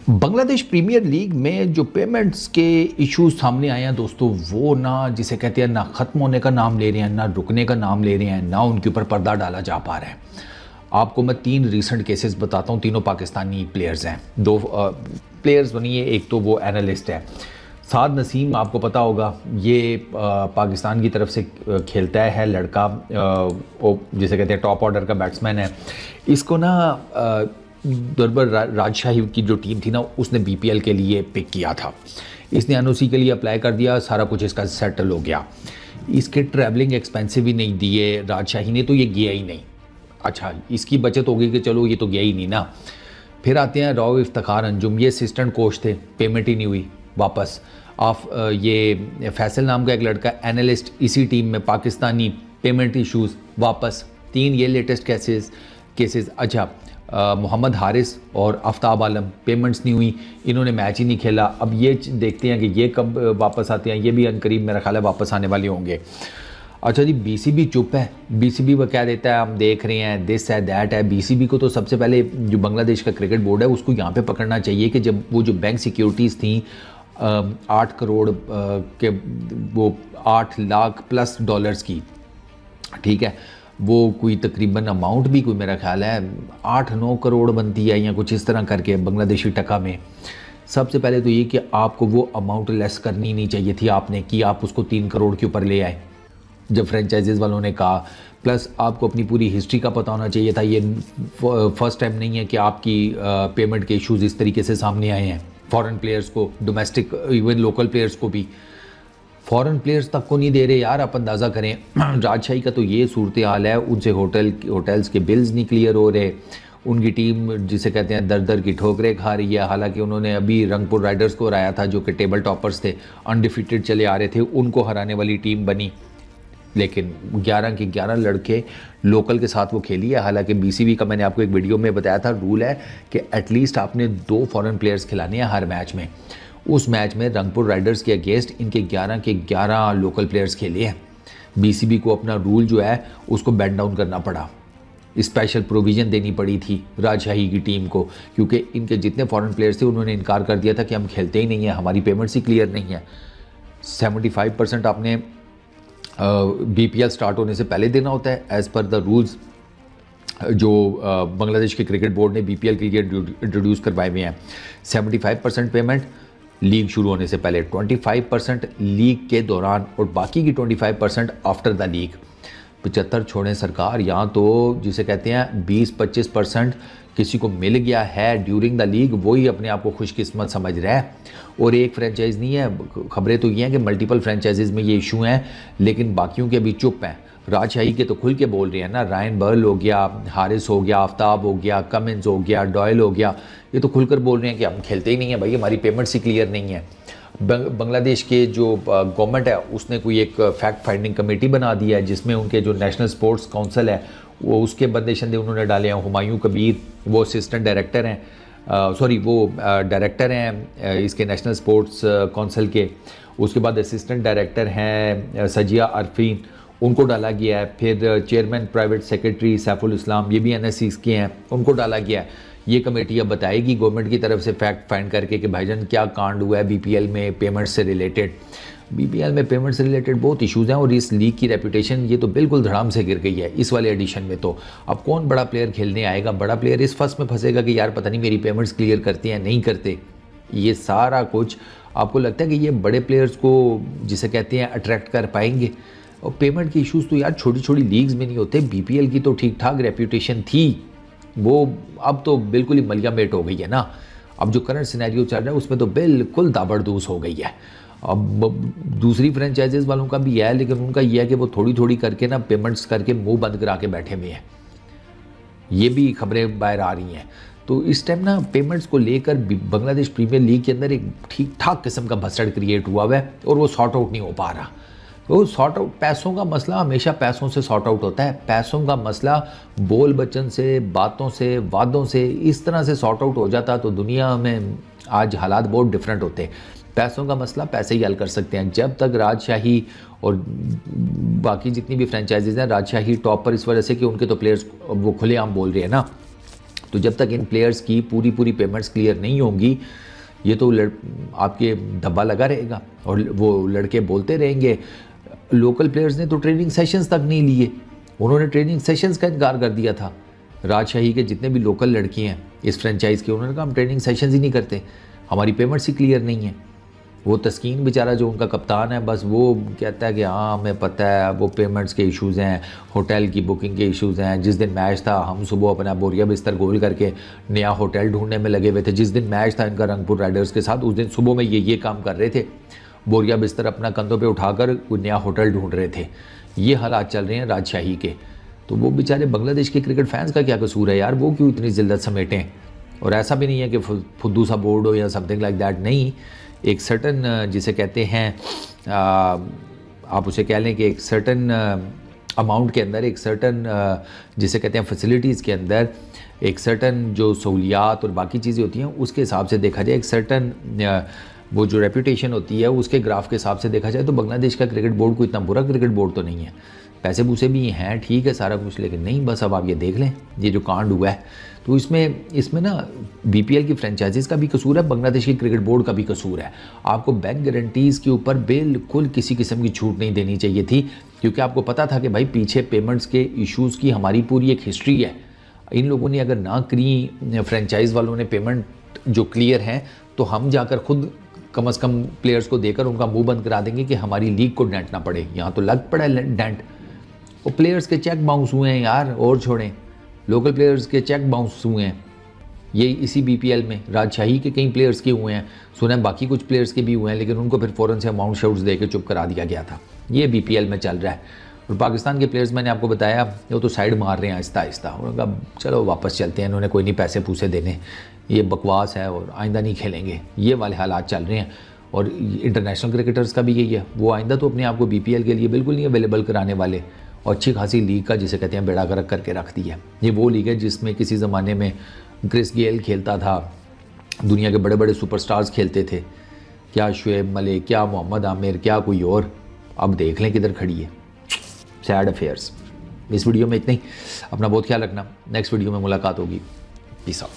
Bangladesh premiere league में जो payments के इश्यूज सामने आए हैं दोस्तों, वो ना जिसे कहते हैं ना ख़त्म होने का नाम ले रहे हैं, ना रुकने का नाम ले रहे हैं, ना उनके ऊपर पर्दा डाला जा पा रहा है। आपको मैं 3 रीसेंट केसेस बताता हूँ। तीनों पाकिस्तानी प्लेयर्स हैं। 2 प्लेयर्स बनी है, एक तो वो एनालिस्ट है साद नसीम, आपको पता होगा। ये पाकिस्तान की तरफ से खेलता है लड़का, जिसे कहते हैं टॉप ऑर्डर का बैट्समैन है। इसको ना दुर्बर राजशाही की जो टीम थी ना, उसने बीपीएल के लिए पिक किया था। इसने एनओसी के लिए अप्लाई कर दिया, सारा कुछ इसका सेटल हो गया। इसके ट्रैवलिंग एक्सपेंसिव ही नहीं दिए राजशाही ने, तो ये गया ही नहीं। अच्छा, इसकी बचत हो गई कि चलो ये तो गया ही नहीं ना। फिर आते हैं राव इफ्तिखार अंजुम, ये असिस्टेंट कोच थे, पेमेंट ही नहीं हुई वापस। ये फैसल नाम का एक लड़का एनालिस्ट इसी टीम में, पाकिस्तानी, पेमेंट इश्यूज़ वापस। 3 ये लेटेस्ट केसेस। अच्छा, मोहम्मद हारिस और आफ्ताब आलम, पेमेंट्स नहीं हुई, इन्होंने मैच ही नहीं खेला। अब ये देखते हैं कि ये कब वापस आते हैं। ये भी अनकरीब मेरा ख्याल है वापस आने वाले होंगे। अच्छा जी, बीसीबी चुप है। बीसीबी वो क्या देता है, हम देख रहे हैं, दिस है दैट है। बीसीबी को तो सबसे पहले जो बांग्लादेश का क्रिकेट बोर्ड है उसको यहाँ पे पकड़ना चाहिए कि जब वो जो बैंक सिक्योरिटीज़ थी 8 करोड़ के, वो 8 लाख प्लस डॉलर्स की, ठीक है, वो कोई तकरीबन अमाउंट भी कोई मेरा ख्याल है 8-9 करोड़ बनती है या कुछ इस तरह करके बांग्लादेशी टका में। सबसे पहले तो ये कि आपको वो अमाउंट लेस करनी नहीं चाहिए थी आपने, कि आप उसको 3 करोड़ के ऊपर ले आए जब फ्रेंचाइजीज़ वालों ने कहा। प्लस आपको अपनी पूरी हिस्ट्री का पता होना चाहिए था। ये फर्स्ट टाइम नहीं है कि आपकी पेमेंट के इश्यूज़ इस तरीके से सामने आए हैं। फॉरेन प्लेयर्स को, डोमेस्टिक, इवन लोकल प्लेयर्स को भी। फॉरेन प्लेयर्स तक को नहीं दे रहे यार, आप अंदाज़ा करें। राजशाही का तो ये सूरत हाल है, उनसे होटल्स के बिल्स नहीं क्लियर हो रहे। उनकी टीम जिसे कहते हैं दर दर की ठोकरें खा रही है। हालांकि उन्होंने अभी रंगपुर राइडर्स को हराया था, जो कि टेबल टॉपर्स थे, अनडिफीटेड चले आ रहे थे, उनको हराने वाली टीम बनी। लेकिन 11 के 11 लड़के लोकल के साथ वो खेली है। हालांकि बीसीबी का मैंने आपको एक वीडियो में बताया था, रूल है कि एटलीस्ट आपने 2 फॉरेन प्लेयर्स खिलाने हैं हर मैच में। उस मैच में रंगपुर राइडर्स के अगेंस्ट इनके 11 के 11 लोकल प्लेयर्स खेले हैं। बीसीबी को अपना रूल जो है उसको बैन डाउन करना पड़ा, स्पेशल प्रोविज़न देनी पड़ी थी राजशाही की टीम को, क्योंकि इनके जितने फॉरेन प्लेयर्स थे उन्होंने इनकार कर दिया था कि हम खेलते ही नहीं हैं, हमारी पेमेंट्स ही क्लियर नहीं है। 75% आपने बीपीएल स्टार्ट होने से पहले देना होता है एज़ पर द रूल्स जो बांग्लादेश के क्रिकेट बोर्ड ने बीपीएल के लिए इंट्रोड्यूस करवाए हुए हैं। 75% पेमेंट लीग शुरू होने से पहले, 25% लीग के दौरान, और बाकी की 25% आफ्टर द लीग। 75 छोड़ें सरकार, यहाँ तो जिसे कहते हैं 20-25% किसी को मिल गया है ड्यूरिंग द लीग, वही अपने आप को खुशकिस्मत समझ रहा है। और एक फ्रेंचाइज नहीं है, खबरें तो ये हैं कि मल्टीपल फ्रेंचाइजीज़ में ये इशू हैं, लेकिन बाकियों के अभी चुप हैं। राजशाही के तो खुल के बोल रहे हैं ना, रायन बर्ल हो गया, हारिस हो गया, आफ्ताब हो गया, कमिंस हो गया, डॉयल हो गया, ये तो खुलकर बोल रहे हैं कि हम खेलते ही नहीं है भाई, हमारी पेमेंट्स ही क्लियर नहीं है। बांग्लादेश के जो गवर्नमेंट है उसने कोई एक फैक्ट फाइंडिंग कमेटी बना दिया है, जिसमें उनके जो नेशनल स्पोर्ट्स काउंसिल है वो उसके बंदे शंदे उन्होंने डाले हैं। हुमायूं कबीर वो असिस्टेंट डायरेक्टर हैं, वो डायरेक्टर हैं इसके नेशनल स्पोर्ट्स काउंसिल के। उसके बाद असिस्टेंट डायरेक्टर हैं सजिया अरफीन, उनको डाला गया है। फिर चेयरमैन प्राइवेट सेक्रेटरी सैफुल इस्लाम, ये भी एनएससी के हैं, उनको डाला गया है। ये कमेटी अब बताएगी गवर्नमेंट की तरफ से फैक्ट फाइंड करके कि भाईजान क्या कांड हुआ है बीपीएल में पेमेंट से रिलेटेड। बीपीएल में पेमेंट से रिलेटेड बहुत इश्यूज़ हैं, और इस लीग की रेपुटेशन ये तो बिल्कुल धड़ाम से गिर गई है इस वाले एडिशन में। तो अब कौन बड़ा प्लेयर खेलने आएगा? बड़ा प्लेयर इस फंस में फंसेगा कि यार पता नहीं मेरी पेमेंट्स क्लियर करते हैं नहीं करते। ये सारा कुछ आपको लगता है कि ये बड़े प्लेयर्स को जिसे कहते हैं अट्रैक्ट कर पाएंगे? और पेमेंट के इश्यूज़ तो यार छोटी छोटी लीग्स में नहीं होते। बीपीएल की तो ठीक ठाक रेपुटेशन थी, वो अब तो बिल्कुल ही मलिया मेट हो गई है ना। अब जो करंट सिनेरियो चल रहा है उसमें तो बिल्कुल दाबड़दूस हो गई है। अब दूसरी फ्रेंचाइजीज़ वालों का भी है, लेकिन उनका यह है कि वो थोड़ी थोड़ी करके ना पेमेंट्स करके मुंह बंद करा के बैठे हुए हैं। ये भी खबरें बाहर आ रही हैं। तो इस टाइम ना पेमेंट्स को लेकर बांग्लादेश प्रीमियर लीग के अंदर एक ठीक ठाक किस्म का भसड़ क्रिएट हुआ है, और वो सॉर्ट आउट नहीं हो पा रहा। तो सॉर्ट आउट, पैसों का मसला हमेशा पैसों से सॉर्ट आउट होता है। पैसों का मसला बोल बच्चन से, बातों से, वादों से, इस तरह से सॉर्ट आउट हो जाता तो दुनिया में आज हालात बहुत डिफरेंट होते। पैसों का मसला पैसे ही हल कर सकते हैं। जब तक राजशाही और बाकी जितनी भी फ्रेंचाइजीज हैं, राजशाही टॉप पर इस वजह से कि उनके तो प्लेयर्स वो खुलेआम बोल रहे हैं ना, तो जब तक इन प्लेयर्स की पूरी पेमेंट्स क्लियर नहीं होंगी, ये तो आपके धब्बा लगा रहेगा और वो लड़के बोलते रहेंगे। लोकल प्लेयर्स ने तो ट्रेनिंग सेशंस तक नहीं लिए, उन्होंने ट्रेनिंग सेशंस का इनकार कर दिया था। राजशाही के जितने भी लोकल लड़की हैं इस फ्रेंचाइज़ के, उन्होंने कहा हम ट्रेनिंग सेशंस ही नहीं करते, हमारी पेमेंट्स ही क्लियर नहीं है। वो तस्कीन बेचारा जो उनका कप्तान है, बस वो कहता है कि हाँ हमें पता है वो पेमेंट्स के इश्यूज़ हैं, होटल की बुकिंग के इश्यूज़ हैं। जिस दिन मैच था हम सुबह अपना बोरिया बिस्तर गोल करके नया होटल ढूंढने में लगे हुए थे। जिस दिन मैच था इनका रंगपुर राइडर्स के साथ, उस दिन सुबह में ये काम कर रहे थे, बोरिया बिस्तर अपना कंधों पे उठाकर कोई नया होटल ढूंढ रहे थे। ये हालात चल रहे हैं राजशाही के। तो वो बेचारे बांग्लादेश के क्रिकेट फैंस का क्या कसूर है यार, वो क्यों इतनी जिल्लत समेटें। और ऐसा भी नहीं है कि फुद्दू सा बोर्ड हो या समथिंग लाइक दैट, नहीं। एक सर्टन जिसे कहते हैं आप उसे कह लें कि एक सर्टन अमाउंट के अंदर, एक सर्टन जिसे कहते हैं फैसिलिटीज़ के अंदर, एक सर्टन जो सहूलियात और बाकी चीज़ें होती हैं उसके हिसाब से देखा जाए, एक सर्टन वो जो रेपुटेशन होती है उसके ग्राफ के हिसाब से देखा जाए तो बांग्लादेश का क्रिकेट बोर्ड कोई इतना बुरा क्रिकेट बोर्ड तो नहीं है। पैसे पूसे भी हैं, ठीक है सारा कुछ, लेकिन नहीं, बस अब आप ये देख लें ये जो कांड हुआ है, तो इसमें ना बीपीएल की फ्रेंचाइजीज़ का भी कसूर है, बांग्लादेश की क्रिकेट बोर्ड का भी कसूर है। आपको बैंक गारंटीज़ के ऊपर बिल्कुल किसी किस्म की छूट नहीं देनी चाहिए थी, क्योंकि आपको पता था कि भाई पीछे पेमेंट्स के इश्यूज़ की हमारी पूरी एक हिस्ट्री है। इन लोगों ने अगर ना करी, फ्रेंचाइज वालों ने पेमेंट जो क्लियर हैं, तो हम जाकर खुद कम से कम प्लेयर्स को देकर उनका मुंह बंद करा देंगे कि हमारी लीग को डेंट ना पड़े। यहाँ तो लग पड़ा है डेंट, और प्लेयर्स के चेक बाउंस हुए हैं यार, और छोड़ें, लोकल प्लेयर्स के चेक बाउंस हुए हैं ये इसी बीपीएल में। राजशाही के कई प्लेयर्स के हुए हैं, सुना बाकी कुछ प्लेयर्स के भी हुए हैं, लेकिन उनको फिर फ़ौरन से अमाउंट शाउट्स दे के चुप करा दिया गया था। ये बीपीएल में चल रहा है। और पाकिस्तान के प्लेयर्स मैंने आपको बताया वो तो साइड मार रहे हैं आहिस्ता आहिस्ता, उनका चलो वापस चलते हैं, इन्होंने कोई नहीं पैसे पूसे देने, ये बकवास है और आइंदा नहीं खेलेंगे, ये वाले हालात चल रहे हैं। और इंटरनेशनल क्रिकेटर्स का भी यही है, वो आइंदा तो अपने आप को बीपीएल के लिए बिल्कुल नहीं अवेलेबल कराने वाले, और अच्छी खासी लीग का जिसे कहते हैं बेड़ा गर्क करके रख दी है। ये वो लीग है जिसमें किसी ज़माने में क्रिस गेल खेलता था, दुनिया के बड़े बड़े सुपरस्टार्स खेलते थे, क्या शुएब मलिक, क्या मोहम्मद आमिर, क्या कोई और, अब देख लें किधर खड़ी है। Sad affairs. इस वीडियो में इतना ही, अपना बहुत ख्याल रखना, नेक्स्ट वीडियो में मुलाकात होगी। Peace out.